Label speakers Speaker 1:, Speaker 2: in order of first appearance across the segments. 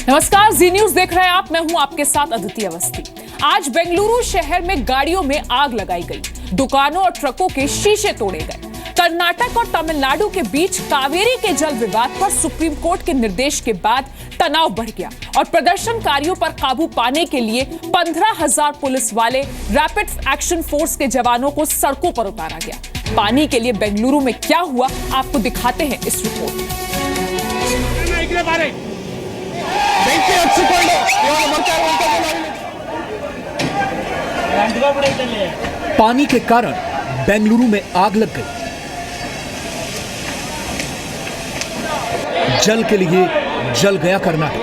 Speaker 1: नमस्कार, जी न्यूज देख रहे हैं आप। मैं हूं आपके साथ अदिति अवस्थी। आज बेंगलुरु शहर में गाड़ियों में आग लगाई गई, दुकानों और ट्रकों के शीशे तोड़े गए। कर्नाटक और तमिलनाडु के बीच कावेरी के जल विवाद पर सुप्रीम कोर्ट के निर्देश के बाद तनाव बढ़ गया और प्रदर्शनकारियों पर काबू पाने के लिए 15,000 पुलिस वाले रैपिड एक्शन फोर्स के जवानों को सड़कों पर उतारा गया। पानी के लिए बेंगलुरु में क्या हुआ, आपको दिखाते हैं इस रिपोर्ट में।
Speaker 2: पानी के कारण बेंगलुरु में आग लग गई। जल के लिए जल गया कर्नाटक।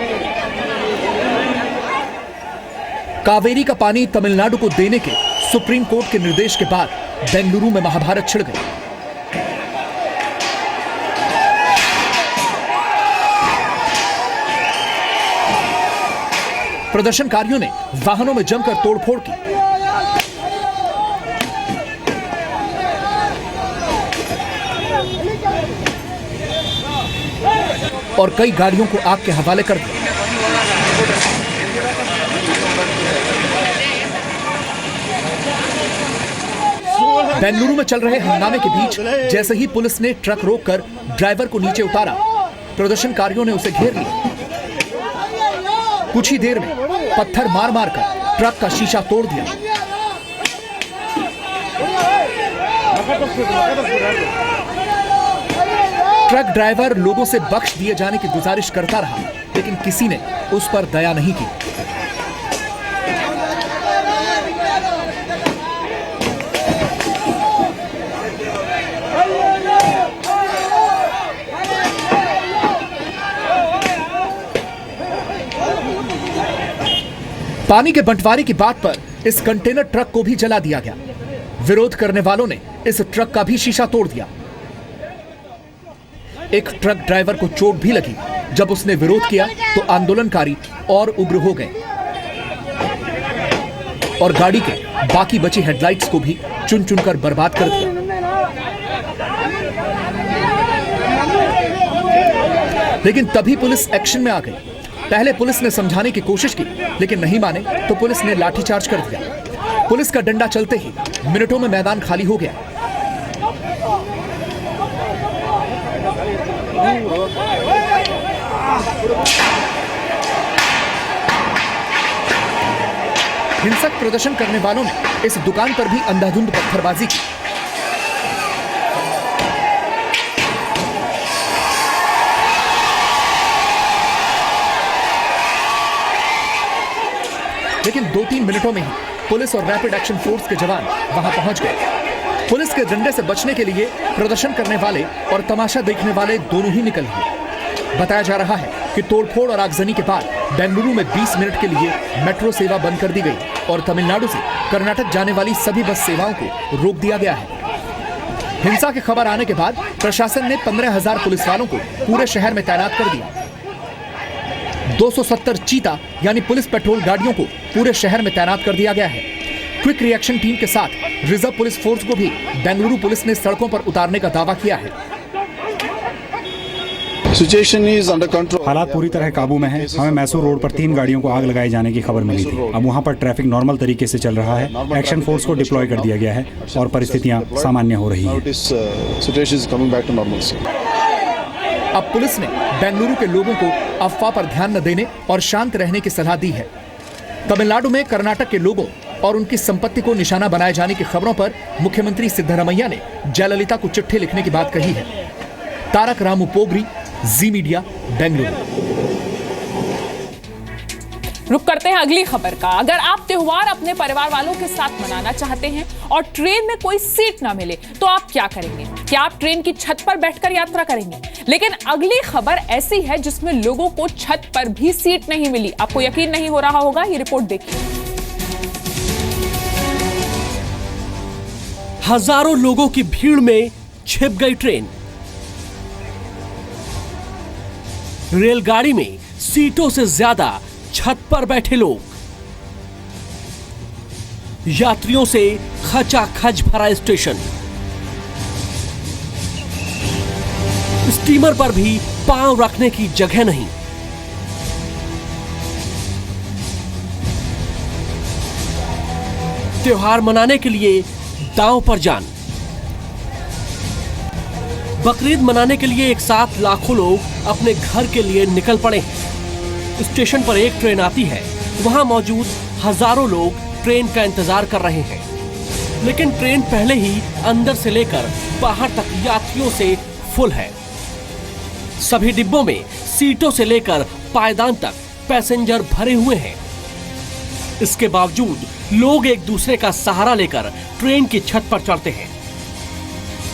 Speaker 2: कावेरी का पानी तमिलनाडु को देने के सुप्रीम कोर्ट के निर्देश के बाद बेंगलुरु में महाभारत छिड़ गई। प्रदर्शनकारियों ने वाहनों में जमकर तोड़फोड़ की। और कई गाड़ियों को आग के हवाले कर दिया। बेंगलुरु में चल रहे हंगामे के बीच जैसे ही पुलिस ने ट्रक रोककर ड्राइवर को नीचे उतारा, प्रदर्शनकारियों ने उसे घेर लिया। कुछ ही देर में पत्थर मार मार कर ट्रक का शीशा तोड़ दिया। ट्रक ड्राइवर लोगों से बख्श दिए जाने की गुजारिश करता रहा, लेकिन किसी ने उस पर दया नहीं की। पानी के बंटवारे की बात पर इस कंटेनर ट्रक को भी जला दिया गया। विरोध करने वालों ने इस ट्रक का भी शीशा तोड़ दिया। एक ट्रक ड्राइवर को चोट भी लगी। जब उसने विरोध किया तो आंदोलनकारी और उग्र हो गए और गाड़ी के बाकी बची हेडलाइट्स को भी चुन चुनकर बर्बाद कर दिया। लेकिन तभी पुलिस एक्शन में आ गई। पहले पुलिस ने समझाने की कोशिश की, लेकिन नहीं माने तो पुलिस ने लाठीचार्ज कर दिया। पुलिस का डंडा चलते ही मिनटों में मैदान खाली हो गया। हिंसक प्रदर्शन करने वालों ने इस दुकान पर भी अंधाधुंध पत्थरबाजी की। लेकिन 2-3 मिनटों में ही पुलिस और रैपिड एक्शन फोर्स के जवान वहां पहुंच गए। पुलिस के डंडे से बचने के लिए प्रदर्शन करने वाले और तमाशा देखने वाले दोनों ही निकल गए। बताया जा रहा है कि तोड़फोड़ और आगजनी के बाद बेंगलुरु में 20 मिनट के लिए मेट्रो सेवा बंद कर दी गई और तमिलनाडु से कर्नाटक जाने वाली सभी बस सेवाओं को रोक दिया गया है। हिंसा की खबर आने के बाद प्रशासन ने 15,000 पुलिस वालों को पूरे शहर में तैनात कर दिया। 270 चीता यानी पुलिस पेट्रोल गाड़ियों को पूरे शहर में तैनात कर दिया गया है। क्विक रिएक्शन टीम के साथ रिजर्व पुलिस फोर्स को भी बेंगलुरु पुलिस ने सड़कों पर उतारने का दावा किया है।
Speaker 3: Situation is under control.
Speaker 4: हालात पूरी तरह काबू में है। हमें मैसूर रोड पर 3 गाड़ियों को आग लगाए जाने की खबर मिली थी। अब वहां पर ट्रैफिक नॉर्मल तरीके से चल रहा है। एक्शन फोर्स को डिप्लॉय कर दिया गया है और परिस्थितियां सामान्य हो रही हैं।
Speaker 2: अब पुलिस ने बेंगलुरु के लोगों को अफवाह पर ध्यान न देने और शांत रहने की सलाह दी है। तमिलनाडु में कर्नाटक के लोगों और उनकी संपत्ति को निशाना बनाए जाने की खबरों पर मुख्यमंत्री सिद्धरामैया ने जयललिता को चिट्ठी लिखने की बात कही है। तारक रामू पोगरी, जी मीडिया, बेंगलुरु।
Speaker 1: रुक करते हैं अगली खबर का। अगर आप त्योहार अपने परिवार वालों के साथ मनाना चाहते हैं और ट्रेन में कोई सीट ना मिले तो आप क्या करेंगे? क्या आप ट्रेन की छत पर बैठकर यात्रा करेंगे? लेकिन अगली खबर ऐसी है जिसमें लोगों को छत पर भी सीट नहीं मिली। आपको यकीन नहीं हो रहा होगा, ये रिपोर्ट देखिए।
Speaker 5: हजारों लोगों की भीड़ में छिप गई ट्रेन। रेलगाड़ी में सीटों से ज्यादा छत पर बैठे लोग। यात्रियों से खचाखच भरा स्टेशन। स्टीमर पर भी पांव रखने की जगह नहीं। त्योहार मनाने के लिए दांव पर जान। बकरीद मनाने के लिए एक साथ लाखों लोग अपने घर के लिए निकल पड़े हैं। स्टेशन पर एक ट्रेन आती है, वहां मौजूद हजारों लोग ट्रेन का इंतजार कर रहे हैं, लेकिन ट्रेन पहले ही अंदर से लेकर बाहर तक यात्रियों से फुल है। सभी डिब्बों में सीटों से लेकर पायदान तक पैसेंजर भरे हुए हैं। इसके बावजूद लोग एक दूसरे का सहारा लेकर ट्रेन की छत पर चढ़ते हैं।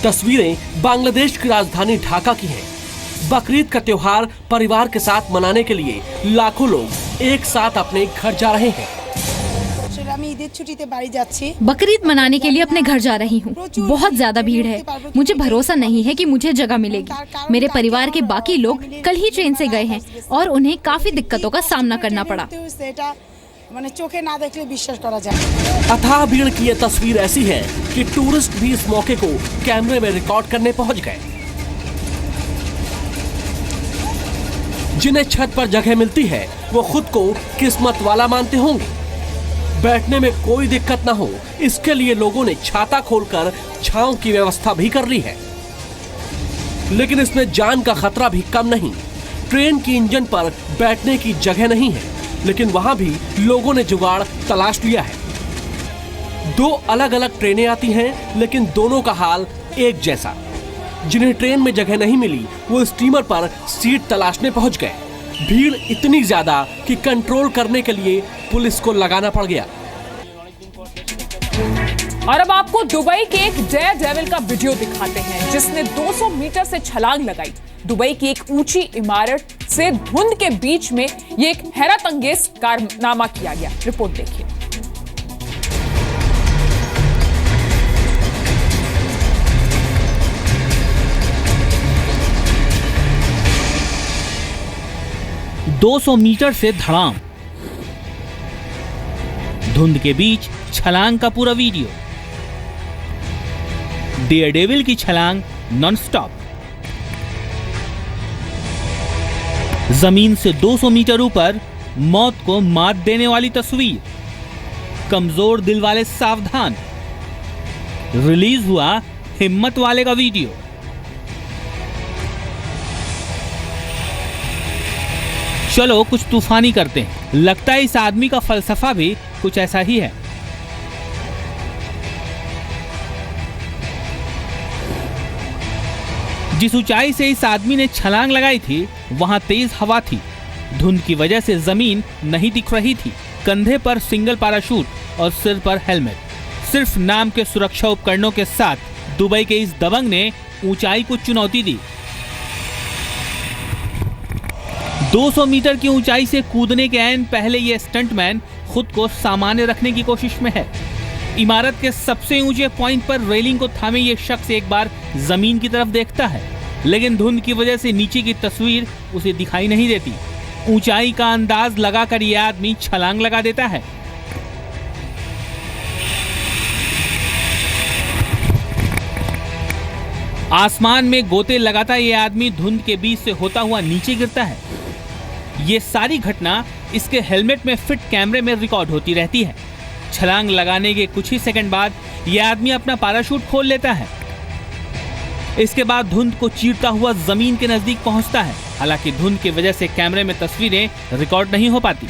Speaker 5: तस्वीरें बांग्लादेश की राजधानी ढाका की हैं। बकरीद का त्योहार परिवार के साथ मनाने के लिए लाखों लोग एक साथ अपने घर जा रहे हैं।
Speaker 6: बकरीद मनाने के लिए अपने घर जा रही हूँ। बहुत ज्यादा भीड़ है, मुझे भरोसा नहीं है कि मुझे जगह मिलेगी। मेरे परिवार के बाकी लोग कल ही ट्रेन से गए हैं और उन्हें काफी दिक्कतों का सामना करना पड़ा।
Speaker 5: अथाह भीड़ की ये तस्वीर ऐसी है कि टूरिस्ट भी इस मौके को कैमरे में रिकॉर्ड करने पहुंच गए। जिन्हें छत पर जगह मिलती है वो खुद को किस्मत वाला मानते होंगे। बैठने में कोई दिक्कत ना हो, इसके लिए लोगों ने छाता खोलकर छांव की व्यवस्था भी कर ली है। लेकिन इसमें जान का खतरा भी कम नहीं। ट्रेन की इंजन पर बैठने की जगह नहीं है, लेकिन वहां भी लोगों ने जुगाड़ तलाश लिया है। दो अलग अलग ट्रेनें आती हैं, लेकिन दोनों का हाल एक जैसा। जिन्हें ट्रेन में जगह नहीं मिली वो स्टीमर पर सीट तलाशने पहुंच गए। भीड़ इतनी ज्यादा कि कंट्रोल करने के लिए पुलिस को लगाना पड़ गया।
Speaker 1: और अब आपको दुबई के एक डेयर डेविल का वीडियो दिखाते हैं, जिसने 200 मीटर से छलांग लगाई। दुबई की एक ऊंची इमारत से धुंध के बीच में ये एक हैरत अंगेज कारनामा किया गया। रिपोर्ट देखिए।
Speaker 7: $200 मीटर से धड़ाम, धुंध के बीच छलांग का पूरा वीडियो। डेयरडेविल की छलांग नॉन स्टॉप। जमीन से 200 मीटर ऊपर मौत को मात देने वाली तस्वीर। कमजोर दिल वाले सावधान। रिलीज हुआ हिम्मत वाले का वीडियो। चलो कुछ तूफानी करते हैं। लगता है इस आदमी का फलसफा भी कुछ ऐसा ही है। जिस ऊंचाई से इस आदमी ने छलांग लगाई थी वहां तेज हवा थी। धुंध की वजह से जमीन नहीं दिख रही थी। कंधे पर सिंगल पैराशूट और सिर पर हेलमेट। सिर्फ नाम के सुरक्षा उपकरणों के साथ दुबई के इस दबंग ने ऊंचाई को चुनौती दी। 200 मीटर की ऊंचाई से कूदने के ऐन पहले ये स्टंटमैन खुद को सामान्य रखने की कोशिश में है। इमारत के सबसे ऊंचे पॉइंट पर रेलिंग को थामे ये शख्स एक बार जमीन की तरफ देखता है, लेकिन धुंध की वजह से नीचे की तस्वीर उसे दिखाई नहीं देती। ऊंचाई का अंदाज लगाकर ये आदमी छलांग लगा देता है। आसमान में गोते लगाता ये आदमी धुंध के बीच से होता हुआ नीचे गिरता है। ये सारी घटना इसके हेलमेट में फिट कैमरे में रिकॉर्ड होती रहती है। छलांग लगाने के कुछ ही सेकंड बाद यह आदमी अपना पैराशूट खोल लेता है। इसके बाद धुंध को चीरता हुआ जमीन के नजदीक पहुंचता है। हालांकि धुंध की वजह से कैमरे में तस्वीरें रिकॉर्ड नहीं हो पाती।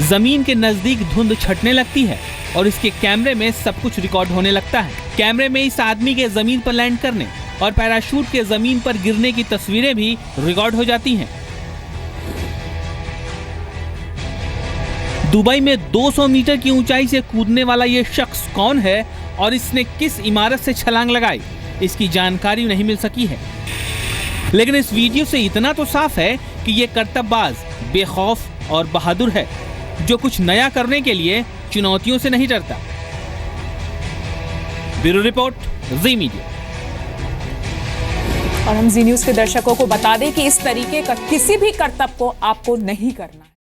Speaker 7: जमीन के नजदीक धुंध छटने लगती है और इसके कैमरे में सब कुछ रिकॉर्ड होने लगता है। कैमरे में इस आदमी के जमीन पर लैंड करने और पैराशूट के जमीन पर गिरने की तस्वीरें भी रिकॉर्ड हो जाती हैं। दुबई में 200 मीटर की ऊंचाई से कूदने वाला यह शख्स कौन है और इसने किस इमारत से छलांग लगाई, इसकी जानकारी नहीं मिल सकी है। लेकिन इस वीडियो से इतना तो साफ है कि यह करतबबाज, बेखौफ और बहादुर है, जो कुछ नया करने के लिए चुनौतियों से नहीं डरता। ब्यूरो रिपोर्ट, जी मीडिया।
Speaker 1: और हम जी न्यूज के दर्शकों को बता दें कि इस तरीके का किसी भी करतब को आपको नहीं करना।